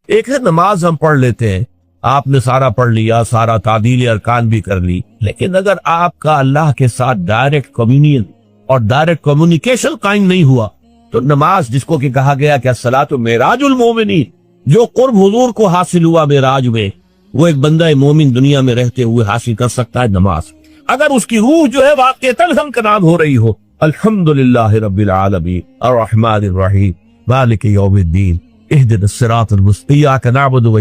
ایک ہے نماز ہم پڑھ لیتے ہیں، آپ نے سارا پڑھ لیا، سارا تعدیل ارکان بھی کر لی، لیکن اگر آپ کا اللہ کے ساتھ ڈائریکٹ کمیونین اور ڈائریکٹ کمیونیکیشن قائم نہیں ہوا تو نماز، جس کو کہ کہا گیا کہ الصلاۃ معراج المومنین، جو قرب حضور کو حاصل ہوا معراج میں، وہ ایک بندہ مومن دنیا میں رہتے ہوئے حاصل کر سکتا ہے نماز، اگر اس کی روح جو ہے واقعتاً ہم کلام ہو رہی ہو۔ الحمدللہ رب العالمین الرحمن الرحیم مالک یوم الدین اہدنا الصراط المستقیم ایاک نعبد و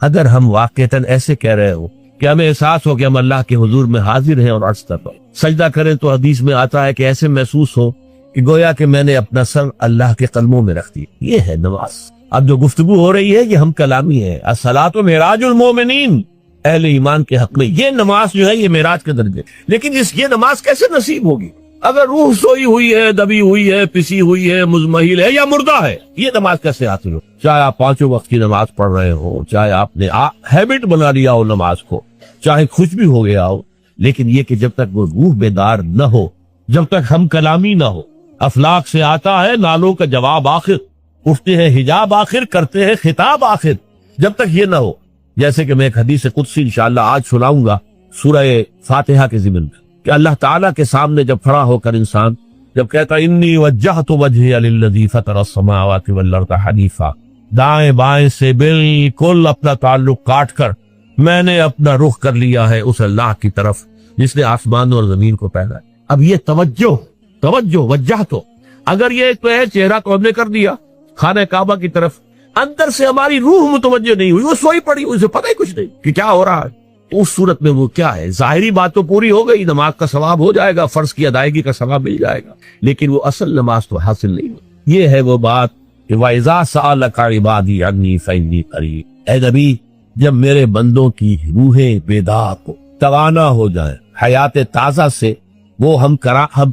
اگر ہم واقعتاً ایسے کہہ رہے ہو کہ ہمیں احساس ہو کہ ہم اللہ کے حضور میں حاضر ہیں اور عرض کر رہے ہیں، سجدہ کریں تو حدیث میں آتا ہے کہ ایسے محسوس ہو کہ گویا کہ میں نے اپنا سر اللہ کے قدموں میں رکھ دیا، یہ ہے نماز۔ اب جو گفتگو ہو رہی ہے یہ ہم کلامی ہے، الصلاۃ معراج المومنین، اہل ایمان کے حق میں یہ نماز جو ہے یہ معراج کے درجے، لیکن یہ نماز کیسے نصیب ہوگی اگر روح سوئی ہوئی ہے، دبی ہوئی ہے، پسی ہوئی ہے، مزمحل ہے یا مردہ ہے؟ یہ نماز کیسے حاصل ہو؟ چاہے آپ 5 وقت کی نماز پڑھ رہے ہو، چاہے آپ نے ہیبٹ بنا لیا ہو نماز کو، چاہے کچھ بھی ہو گیا ہو، لیکن یہ کہ جب تک وہ روح بیدار نہ ہو، جب تک ہم کلامی نہ ہو، افلاک سے آتا ہے نالوں کا جواب آخر، اٹھتے ہیں حجاب آخر، کرتے ہیں خطاب آخر، جب تک یہ نہ ہو، جیسے کہ میں ایک حدیث قدسی انشاءاللہ آج سناؤں گا سورہ فاتحہ کے ضمن میں، کہ اللہ تعالیٰ کے سامنے جب کھڑا ہو کر انسان جب کہتا انی وجہت وجہی للذی فطر السماوات والارض حنیفا، دائیں بائیں سے بالکل اپنا تعلق کاٹ کر میں نے اپنا رخ کر لیا ہے اس اللہ کی طرف جس نے آسمان اور زمین کو پیدا ہے۔ اب یہ توجہ وجہ تو اگر یہ تو ہے چہرہ تو ہم نے کر دیا خانہ کعبہ کی طرف، اندر سے ہماری روح متوجہ نہیں ہوئی، وہ سوئی پڑی، اسے پتہ ہی کچھ نہیں کہ کیا ہو رہا ہے، اس صورت میں وہ کیا ہے؟ ظاہری بات تو پوری ہو گئی، نماز کا ثواب ہو جائے گا، فرض کی ادائیگی کا ثواب مل جائے گا، لیکن وہ اصل نماز تو حاصل نہیں ہوئی۔ یہ ہے وہ بات کہ وَإِذَا سَأَلَكَ عِبَادِي عَنِّي فَإِنِّي قَرِيبٌ، اے نبی جب میرے بندوں کی روحیں بیدار کو توانا ہو جائیں، حیات تازہ سے وہ ہم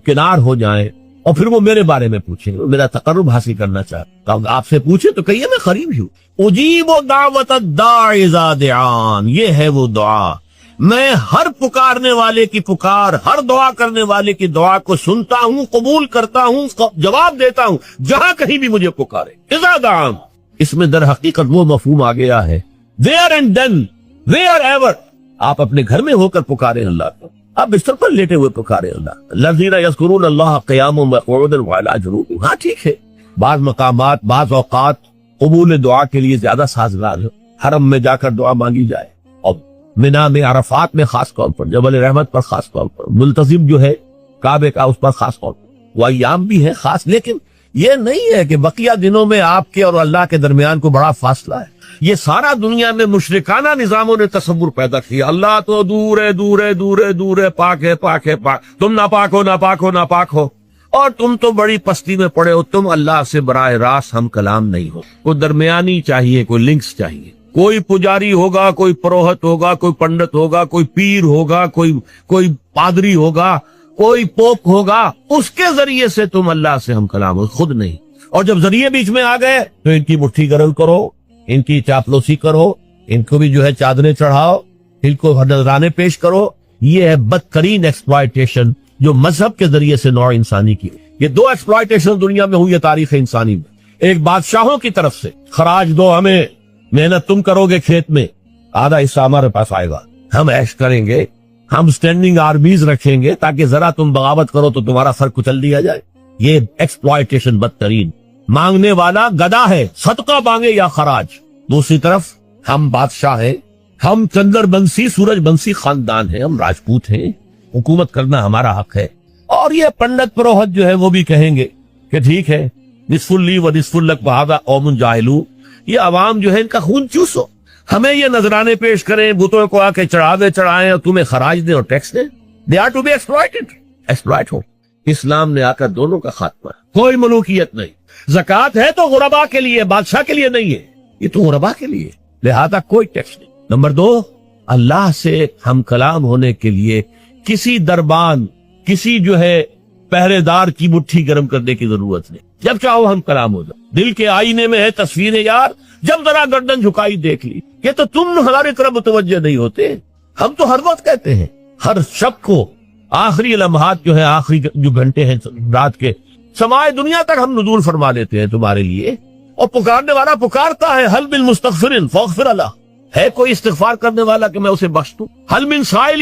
کنار ہو جائیں، اور پھر وہ میرے بارے میں پوچھیں، وہ میرا تقرب حاصل کرنا چاہتا ہوں، آپ سے پوچھے تو کہیے میں قریب ہی ہوں، اجیب دعوت الداعی اذا دعان، یہ ہے وہ دعا، میں ہر پکارنے والے کی پکار، ہر دعا کرنے والے کی دعا کو سنتا ہوں، قبول کرتا ہوں، جواب دیتا ہوں جہاں کہیں بھی مجھے پکارے۔ اذا دعان، اس میں در حقیقت وہ مفہوم آ گیا ہے where and then where ever، آپ اپنے گھر میں ہو کر پکارے اللہ کو، آپ بستر پر لیٹے ہوئے پکارے اللہ، الذین یذکرون اللہ قیاما وقعودا وعلی جنوبہم، ہاں ٹھیک ہے، بعض مقامات بعض اوقات قبول دعا کے لیے زیادہ سازگار ہے، حرم میں جا کر دعا مانگی جائے، اور منا میں عرفات میں خاص طور پر، جبل رحمت پر خاص طور پر، ملتزم جو ہے کعبے کا اس پر خاص طور پر، وہ ایام بھی ہے خاص، لیکن یہ نہیں ہے کہ بقیہ دنوں میں آپ کے اور اللہ کے درمیان کو بڑا فاصلہ ہے۔ یہ سارا دنیا میں مشرکانہ نظاموں نے تصور پیدا کیا، اللہ تو دور ہے دور ہے دور ہے دور ہے، پاک ہے پاک ہے پاک، تم ناپاک ہو ناپاک ہو ناپاک ہو، اور تم تو بڑی پستی میں پڑے ہو، تم اللہ سے براہ راست ہم کلام نہیں ہو، کوئی درمیانی چاہیے، کوئی لنکس چاہیے، کوئی پجاری ہوگا، کوئی پروہت ہوگا، کوئی پنڈت ہوگا، کوئی پیر ہوگا، کوئی پادری ہوگا، کوئی پوپ ہوگا، اس کے ذریعے سے تم اللہ سے ہم کلام ہو، خود نہیں۔ اور جب ذریعے بیچ میں آ گئے تو ان کی مٹھی گرل کرو، ان کی چاپلوسی کرو، ان کو بھی جو ہے چادریں چڑھاؤ، ان کو نذرانے پیش کرو، یہ ہے بدترین ایکسپلائٹیشن جو مذہب کے ذریعے سے نوع انسانی کی۔ یہ 2 ایکسپلائٹیشن دنیا میں ہوئی ہے تاریخ انسانی میں، ایک بادشاہوں کی طرف سے خراج دو ہمیں، محنت تم کرو گے کھیت میں، آدھا حصہ ہمارے پاس آئے گا، ہم عیش کریں گے، ہم سٹینڈنگ آرمیز رکھیں گے تاکہ ذرا تم بغاوت کرو تو تمہارا سر کچل دیا جائے۔ یہ ایکسپلائٹیشن بدترین، مانگنے والا گدا ہے، صدقہ مانگے یا خراج، دوسری طرف ہم بادشاہ ہیں، ہم چندر بنسی سورج بنسی خاندان ہیں، ہم راجپوت ہیں، حکومت کرنا ہمارا حق ہے۔ اور یہ پنڈت پروہت جو ہے وہ بھی کہیں گے کہ ٹھیک ہے، نصف لی و نصف لک وہذا قوم جاہلون، یہ عوام جو ہے ان کا خون چوسو، ہمیں یہ نذرانے پیش کریں، بتوں کو آ کے چڑھائیں اور تمہیں خراج دیں اور ٹیکس دیں، they are to be exploit ہو۔ اسلام نے آ کر دونوں کا خاتمہ، کوئی ملوکیت نہیں، زکوٰۃ ہے تو غربا کے لیے، بادشاہ کے لیے نہیں ہے، یہ تو غربا کے لیے، لہذا کوئی ٹیکس نہیں۔ نمبر 2، اللہ سے ہم کلام ہونے کے لیے کسی دربان، کسی جو ہے پہرے دار کی مٹھی گرم کرنے کی ضرورت نہیں، جب چاہو ہم کلام ہو جائے۔ دل کے آئینے میں ہے تصویر یار، جب ذرا گردن جھکائی دیکھ لی، یہ تو تم ہماری طرف متوجہ نہیں ہوتے، ہم تو ہر وقت کہتے ہیں، ہر شب کو آخری لمحات جو ہے، آخری جو گھنٹے ہیں رات کے، سمائے دنیا تک ہم نزول فرما لیتے ہیں تمہارے لیے، اور پکارنے والا پکارتا ہے حل من مستغفر فاغفر له، ہے کوئی استغفار کرنے والا کہ میں اسے بخش دوں؟ حل من سائل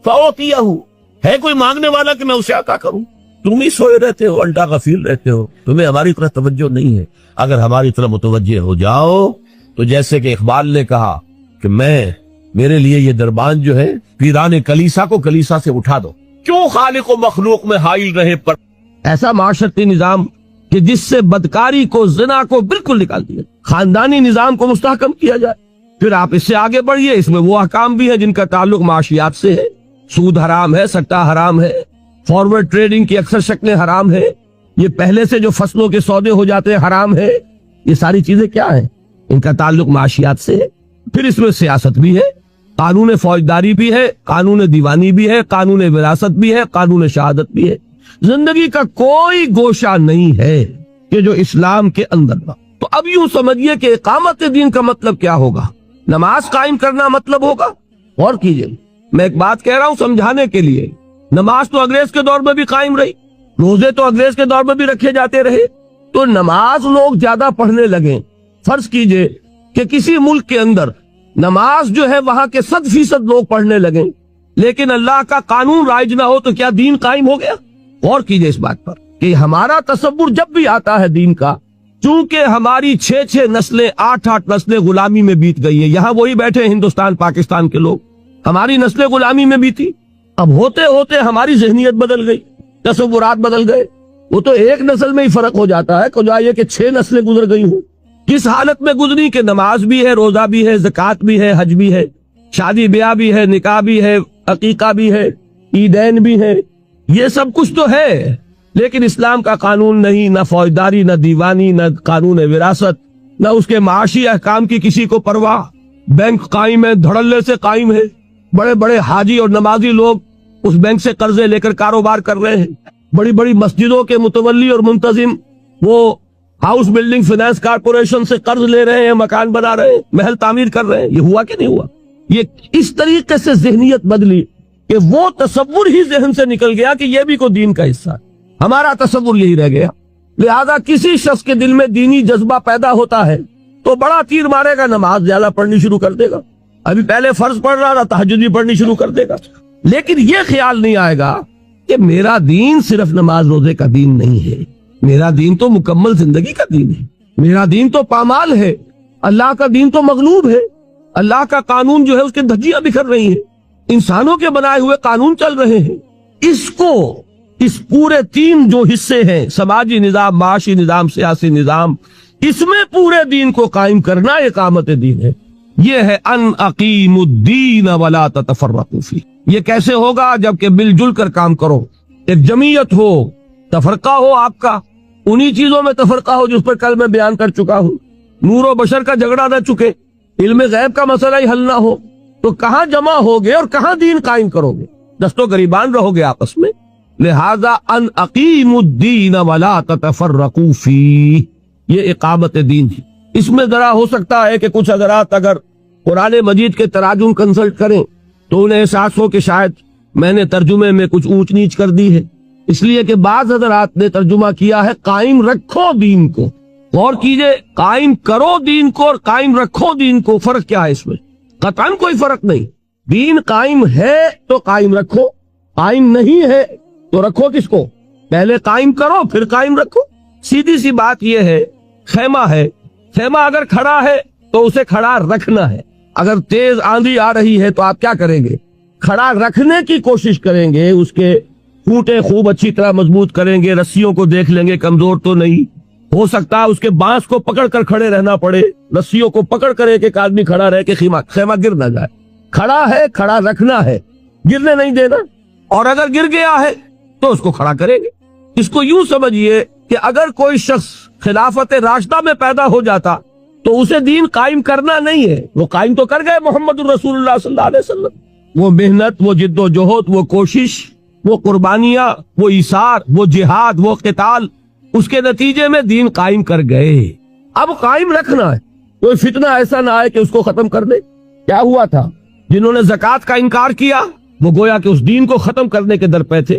فاعطیہ، ہے کوئی مانگنے والا کہ میں اسے عطا کروں؟ تم ہی سوئے رہتے ہو، الٹا غفیر رہتے ہو، تمہیں ہماری طرف توجہ نہیں ہے۔ اگر ہماری طرف متوجہ ہو جاؤ تو جیسے کہ اقبال نے کہا کہ میرے لیے یہ دربان جو ہے پیران کلیسا کو کلیسا سے اٹھا دو، کیوں خالق و مخلوق میں حائل رہے پر ایسا معاشرتی نظام کہ جس سے بدکاری کو، زنا کو بالکل نکال دیا، خاندانی نظام کو مستحکم کیا جائے۔ پھر آپ اس سے آگے بڑھیے، اس میں وہ احکام بھی ہیں جن کا تعلق معاشیات سے ہے، سود حرام ہے، سٹہ حرام ہے، فارورڈ ٹریڈنگ کی اکثر شکلیں حرام ہے، یہ پہلے سے جو فصلوں کے سودے ہو جاتے ہیں حرام ہے۔ یہ ساری چیزیں کیا ہیں؟ ان کا تعلق معاشیات سے ہے۔ پھر اس میں سیاست بھی ہے، قانون فوجداری بھی ہے، قانون دیوانی بھی ہے، قانون وراثت بھی ہے، قانون شہادت بھی ہے۔ زندگی کا کوئی گوشہ نہیں ہے کہ جو اسلام کے اندر نہ۔ تو اب یوں سمجھیے کہ اقامت دین کا مطلب کیا ہوگا؟ نماز قائم کرنا مطلب ہوگا۔ غور کیجئے، میں ایک بات کہہ رہا ہوں سمجھانے کے لیے، نماز تو انگریز کے دور میں بھی قائم رہی، روزے تو انگریز کے دور میں بھی رکھے جاتے رہے، تو نماز لوگ زیادہ پڑھنے لگے۔ فرض کیجئے کہ کسی ملک کے اندر نماز جو ہے وہاں کے 100% لوگ پڑھنے لگیں، لیکن اللہ کا قانون رائج نہ ہو تو کیا دین قائم ہو گیا؟ غور کیجئے اس بات پر کہ ہمارا تصور جب بھی آتا ہے دین کا، چونکہ ہماری 6 نسلیں 8 نسلیں غلامی میں بیت گئی ہیں، یہاں وہی بیٹھے ہیں ہندوستان پاکستان کے لوگ، ہماری نسلیں غلامی میں بیتی، اب ہوتے ہوتے ہماری ذہنیت بدل گئی، تصورات بدل گئے۔ وہ تو ایک نسل میں ہی فرق ہو جاتا ہے، کجائے کہ 6 نسلیں گزر گئی ہوں۔ کس حالت میں گزری کہ نماز بھی ہے، روزہ بھی ہے، زکوٰۃ بھی ہے، حج بھی ہے، شادی بیاہ بھی ہے، نکاح بھی ہے، عقیقہ بھی ہے، عیدین بھی ہے، یہ سب کچھ تو ہے، لیکن اسلام کا قانون نہیں، نہ فوجداری، نہ دیوانی، نہ قانون وراثت، نہ اس کے معاشی احکام کی کسی کو پرواہ۔ بینک قائم ہے، دھڑلے سے قائم ہے، بڑے بڑے حاجی اور نمازی لوگ اس بینک سے قرضے لے کر کاروبار کر رہے ہیں، بڑی بڑی مسجدوں کے متولی اور منتظم وہ ہاؤس بلڈنگ فائنانس کارپوریشن سے قرض لے رہے ہیں، مکان بنا رہے ہیں، محل تعمیر کر رہے ہیں۔ یہ ہوا کہ نہیں ہوا؟ یہ اس طریقے سے ذہنیت بدلی کہ وہ تصور ہی ذہن سے نکل گیا کہ یہ بھی کوئی دین کا حصہ ہے، ہمارا تصور یہی رہ گیا۔ لہذا کسی شخص کے دل میں دینی جذبہ پیدا ہوتا ہے تو بڑا تیر مارے گا، نماز زیادہ پڑھنی شروع کر دے گا، ابھی پہلے فرض پڑھ رہا تھا تہجد بھی پڑھنی شروع کر دے گا، لیکن یہ خیال نہیں آئے گا کہ میرا دین صرف نماز روزے کا دین نہیں ہے، میرا دین تو مکمل زندگی کا دین ہے، میرا دین تو پامال ہے، اللہ کا دین تو مغلوب ہے، اللہ کا قانون جو ہے اس کے دھجیاں بکھر رہی ہیں، انسانوں کے بنائے ہوئے قانون چل رہے ہیں۔ اس کو، اس پورے 3 جو حصے ہیں، سماجی نظام، معاشی نظام، سیاسی نظام، اس میں پورے دین کو قائم کرنا اقامت دین ہے۔ یہ ہے ان اقیم الدین ولا تتفرقوا فیہ۔ یہ کیسے ہوگا؟ جبکہ مل جل کر کام کرو، ایک جمعیت ہو، تفرقہ ہو آپ کا، انہی چیزوں میں تفرقہ ہو جس پر کل میں بیان کر چکا ہوں، نور و بشر کا جھگڑا نہ چکے، علم غیب کا مسئلہ ہی حل نہ ہو، تو کہاں جمع ہوگے اور کہاں دین قائم کرو گے؟ دست و گریبان رہو گے آپس میں۔ لہذا ان اقیم الدین ولا تتفرقوا فیہ، یہ اقامت دین ہے۔ اس میں ذرا ہو سکتا ہے کہ کچھ حضرات اگر قرآن مجید کے تراجم کنسلٹ کریں تو انہیں احساس ہو کہ شاید میں نے ترجمے میں کچھ اونچ نیچ کر دی ہے، اس لیے کہ بعض حضرات نے ترجمہ کیا ہے قائم رکھو دین کو۔ غور کیجئے، قائم کرو دین کو اور قائم رکھو دین کو، فرق کیا ہے اس میں؟ قطعاً کوئی فرق نہیں۔ دین قائم ہے تو قائم رکھو، قائم نہیں ہے تو رکھو کس کو؟ پہلے قائم کرو پھر قائم رکھو۔ سیدھی سی بات یہ ہے، خیمہ ہے، خیمہ اگر کھڑا ہے تو اسے کھڑا رکھنا ہے۔ اگر تیز آندھی آ رہی ہے تو آپ کیا کریں گے؟ کھڑا رکھنے کی کوشش کریں گے، اس کے پھوٹے خوب اچھی طرح مضبوط کریں گے، رسیوں کو دیکھ لیں گے کمزور تو نہیں، ہو سکتا ہے اس کے بانس کو پکڑ کر کھڑے رہنا پڑے، رسیوں کو پکڑ کر ایک آدمی کھڑا رہے کہ خیمہ گر نہ جائے۔ کھڑا ہے، کھڑا رکھنا ہے، گرنے نہیں دینا، اور اگر گر گیا ہے تو اس کو کھڑا کریں گے۔ اس کو یوں سمجھیے کہ اگر کوئی شخص خلافت راشدہ میں پیدا ہو جاتا تو اسے دین قائم کرنا نہیں ہے، وہ قائم تو کر گئے محمد الرسول اللہ صلی اللہ علیہ وسلم۔ وہ محنت، وہ جد و جہد، وہ کوشش، وہ قربانیاں، وہ ایثار، وہ جہاد، وہ قتال، اس کے نتیجے میں دین قائم کر گئے۔ اب قائم رکھنا ہے، کوئی فتنہ ایسا نہ آئے کہ اس کو ختم کر دے۔ کیا ہوا تھا؟ جنہوں نے زکوٰۃ کا انکار کیا وہ گویا کہ اس دین کو ختم کرنے کے در پہ تھے۔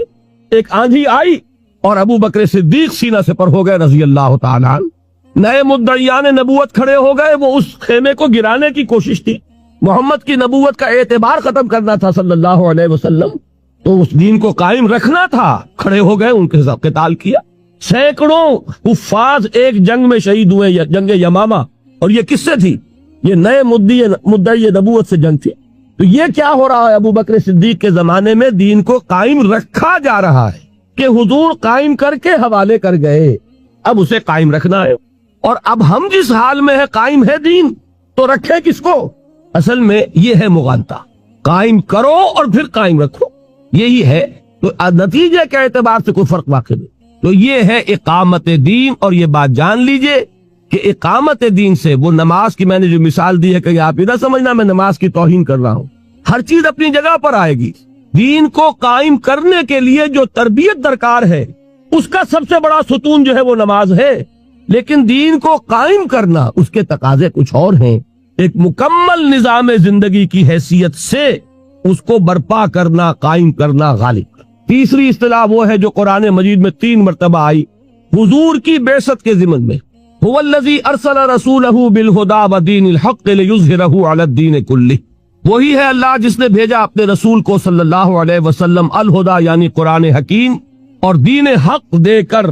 ایک آندھی آئی اور ابو بکر صدیق سینہ سے پر ہو گئے رضی اللہ تعالیٰ عنہ۔ نئے مدعیان نبوت کھڑے ہو گئے، وہ اس خیمے کو گرانے کی کوشش تھی، محمد کی نبوت کا اعتبار ختم کرنا تھا صلی اللہ علیہ وسلم، تو اس دین کو قائم رکھنا تھا، کھڑے ہو گئے، ان کے ساتھ قتال کیا، سینکڑوں حفاظ ایک جنگ میں شہید ہوئے، جنگ یمامہ، اور یہ کس سے تھی؟ یہ نئے مدعی نبوت سے جنگ تھی۔ تو یہ کیا ہو رہا ہے؟ ابو بکر صدیق کے زمانے میں دین کو قائم رکھا جا رہا ہے کہ حضور قائم کر کے حوالے کر گئے، اب اسے قائم رکھنا ہے۔ اور اب ہم جس حال میں ہے، قائم ہے دین تو رکھے کس کو؟ اصل میں یہ ہے مغالطہ، قائم کرو اور پھر قائم رکھو، یہی ہے۔ تو نتیجے کے اعتبار سے کوئی فرق واقع نہیں۔ تو یہ ہے اقامت دین، اور یہ بات جان لیجئے کہ اقامت دین سے، وہ نماز کی میں نے جو مثال دی ہے کہ آپ ادھر سمجھنا میں نماز کی توہین کر رہا ہوں، ہر چیز اپنی جگہ پر آئے گی۔ دین کو قائم کرنے کے لیے جو تربیت درکار ہے، اس کا سب سے بڑا ستون جو ہے وہ نماز ہے، لیکن دین کو قائم کرنا اس کے تقاضے کچھ اور ہیں۔ ایک مکمل نظام زندگی کی حیثیت سے اس کو برپا کرنا، قائم کرنا، غالب کرنا۔ تیسری اصطلاح وہ ہے جو قرآن مجید میں 3 مرتبہ آئی حضور کی بعثت کے ضمن میں، هو الذی ارسل رسولہ بالہدی ودین الحق لیظہرہ علی الدین کلہ، وہی ہے اللہ جس نے بھیجا اپنے رسول کو صلی اللہ علیہ وسلم الہدی یعنی قرآن حکیم اور دین حق دے کر،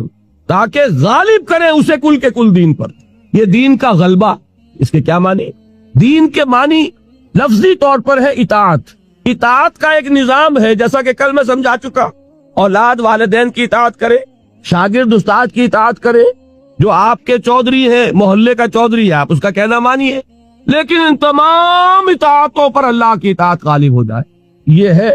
تاکہ غالب کرے اسے کل کے کل دین پر۔ یہ دین کا غلبہ، اس کے کیا معنی؟ دین کے معنی لفظی طور پر ہے اطاعت۔ اطاعت کا ایک نظام ہے، جیسا کہ کل میں سمجھا چکا، اولاد والدین کی اطاعت کرے، شاگرد استاد کی اطاعت کرے، جو آپ کے چودھری ہیں، محلے کا چودھری ہے، آپ اس کا کہنا مانیے، لیکن ان تمام اطاعتوں پر اللہ کی اطاعت غالب ہو جائے۔ یہ ہے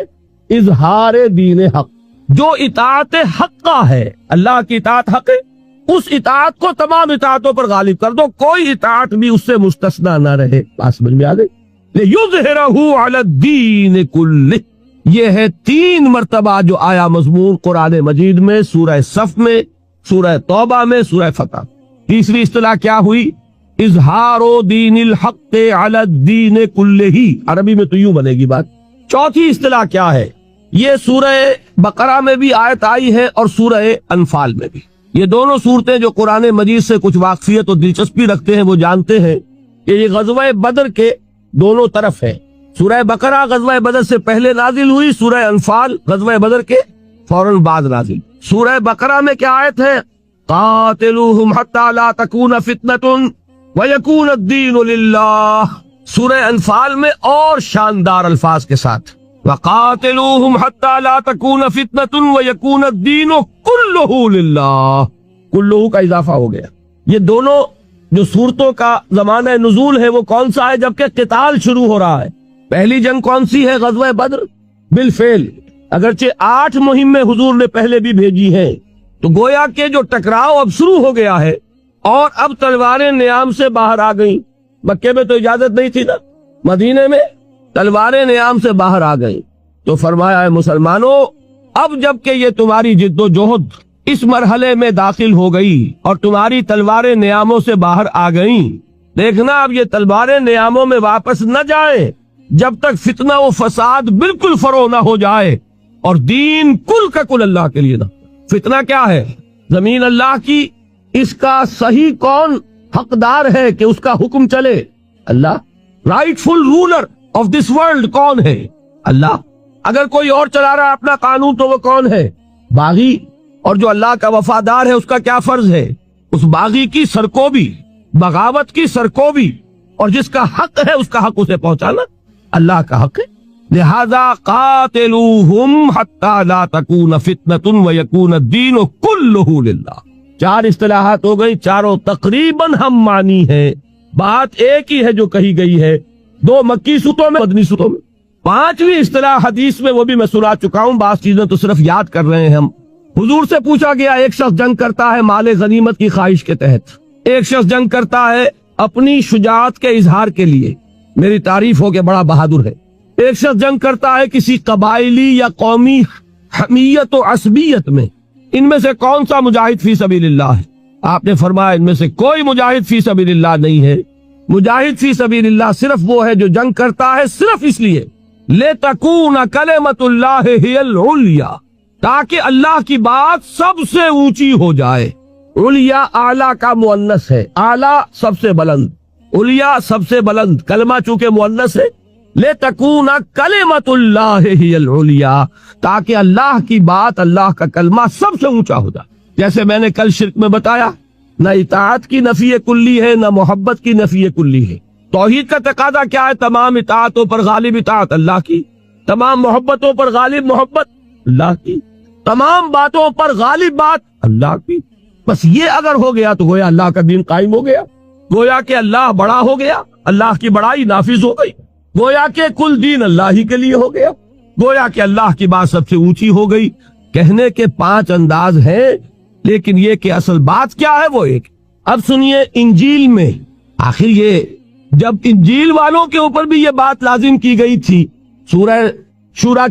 اظہار دین حق۔ جو اطاعت حق کا ہے، اللہ کی اطاعت حق ہے، اس اطاعت کو تمام اطاعتوں پر غالب کر دو، کوئی اطاعت بھی اس سے مستثنا نہ رہے۔ بات سمجھ میں آ گئی؟ لِيُظْهِرَهُ عَلَى الدِّينِ كُلِّهِ، یہ ہے 3 مرتبہ جو آیا مضمون قرآن مجید میں، سورہ صف میں، سورہ توبہ میں، سورہ فتح۔ تیسری اصطلاح کیا ہوئی؟ اظہار دین الحق علی الدین کلہ، عربی میں تو یوں بنے گی بات۔ چوتھی اصطلاح کیا ہے؟ یہ سورہ بقرہ میں بھی آیت آئی ہے اور سورہ انفال میں بھی۔ یہ دونوں صورتیں جو قرآن مجید سے کچھ واقفیت اور دلچسپی رکھتے ہیں وہ جانتے ہیں کہ یہ غزوہ بدر کے دونوں طرف ہے۔ سورہ بقرہ غزوہ بدر سے پہلے نازل ہوئی، سورہ انفال غزوہ بدر کے فوراً بعد نازل۔ سورہ بقرہ میں کیا آیت ہے؟ قاتلوہم حتی لا تکون فتنۃ ویکون الدین للہ۔ سورہ انفال میں اور شاندار الفاظ کے ساتھ وقاتلوہم حتی لا تکون فتنۃ ویکون الدین کلہ للہ، کلہ کا اضافہ ہو گیا۔ یہ دونوں جو صورتوں کا زمانہ نزول ہے وہ کون سا ہے؟ جبکہ قتال شروع ہو رہا ہے۔ پہلی جنگ کون سی ہے؟ غزوہ بدر بالفعل، اگرچہ 8 مہمیں حضور نے پہلے بھی بھیجی ہیں، تو گویا کہ جو ٹکراؤ اب شروع ہو گیا ہے، اور اب تلواریں نیام سے باہر آ گئیں۔ مکے میں تو اجازت نہیں تھی نا، مدینے میں تلواریں نیام سے باہر آ گئیں، تو فرمایا ہے مسلمانوں، اب جب کہ یہ تمہاری جد و جہد اس مرحلے میں داخل ہو گئی اور تمہاری تلواریں نیاموں سے باہر آ گئیں، دیکھنا اب یہ تلواریں نیاموں میں واپس نہ جائیں جب تک فتنہ و فساد بالکل فروغ نہ ہو جائے اور دین کل کا کل اللہ کے لیے نہ۔ فتنہ کیا ہے؟ زمین اللہ کی، اس کا صحیح کون حقدار ہے کہ اس کا حکم چلے؟ Allah. Rightful ruler of this world کون ہے؟ اللہ۔ اگر کوئی اور چلا رہا ہے اپنا قانون تو وہ کون ہے؟ باغی۔ اور جو اللہ کا وفادار ہے اس کا کیا فرض ہے؟ اس باغی کی سرکوبی، بغاوت کی سرکوبی، اور جس کا حق ہے اس کا حق اسے پہنچانا، اللہ کا حق ہے۔ لہذا قاتلوہم حتی لا تکون فتنۃ ویکون الدین کلہ للہ۔ 4 اصطلاحات ہو گئی، چاروں تقریباً ہم معنی ہیں، بات ایک ہی ہے جو کہی گئی ہے، 2 مکی صورتوں میں، مدنی صورتوں میں۔ 5ویں اصطلاح حدیث میں، وہ بھی میں سنا چکا ہوں، بعض چیزیں تو صرف یاد کر رہے ہیں ہم۔ حضور سے پوچھا گیا، ایک شخص جنگ کرتا ہے مال غنیمت کی خواہش کے تحت، ایک شخص جنگ کرتا ہے اپنی شجاعت کے اظہار کے لیے، میری تعریف ہو کہ بڑا بہادر ہے، ایک شخص جنگ کرتا ہے کسی قبائلی یا قومی حمیت و عصبیت میں، ان میں سے کون سا مجاہد فی سبیل اللہ ہے؟ آپ نے فرمایا ان میں سے کوئی مجاہد فی سبیل اللہ نہیں ہے۔ مجاہد فی سبیل اللہ صرف وہ ہے جو جنگ کرتا ہے صرف اس لیے لِتَكُونَ كَلِمَةُ اللَّهِ هِيَ الْعُلْيَا، تاکہ اللہ کی بات سب سے اونچی ہو جائے۔ علیا اعلیٰ کا مؤنث ہے، اعلیٰ سب سے بلند، علیا سب سے بلند، کلمہ چونکہ مؤنث ہے، لِتَكُونَ کلمۃ اللہ ہی العلیا، تاکہ اللہ کی بات، اللہ کا کلمہ سب سے اونچا ہو جائے۔ جیسے میں نے کل شرک میں بتایا، نہ اطاعت کی نفی کلی ہے، نہ محبت کی نفی کلی ہے۔ توحید کا تقاضا کیا ہے؟ تمام اطاعتوں پر غالب اطاعت اللہ کی، تمام محبتوں پر غالب محبت اللہ کی، تمام باتوں پر غالب بات اللہ کی۔ بس یہ اگر ہو گیا تو گویا اللہ کا دین قائم ہو گیا، گویا کہ اللہ بڑا ہو گیا، اللہ کی بڑائی نافذ ہو گئی، گویا کہ کل دین اللہ ہی کے لیے ہو گیا، گویا کہ اللہ کی بات سب سے اونچی ہو گئی۔ کہنے کے 5 انداز ہیں، لیکن یہ کہ اصل بات کیا ہے وہ ایک۔ اب سنیے انجیل میں، آخر یہ جب انجیل والوں کے اوپر بھی یہ بات لازم کی گئی تھی، سورہ شورا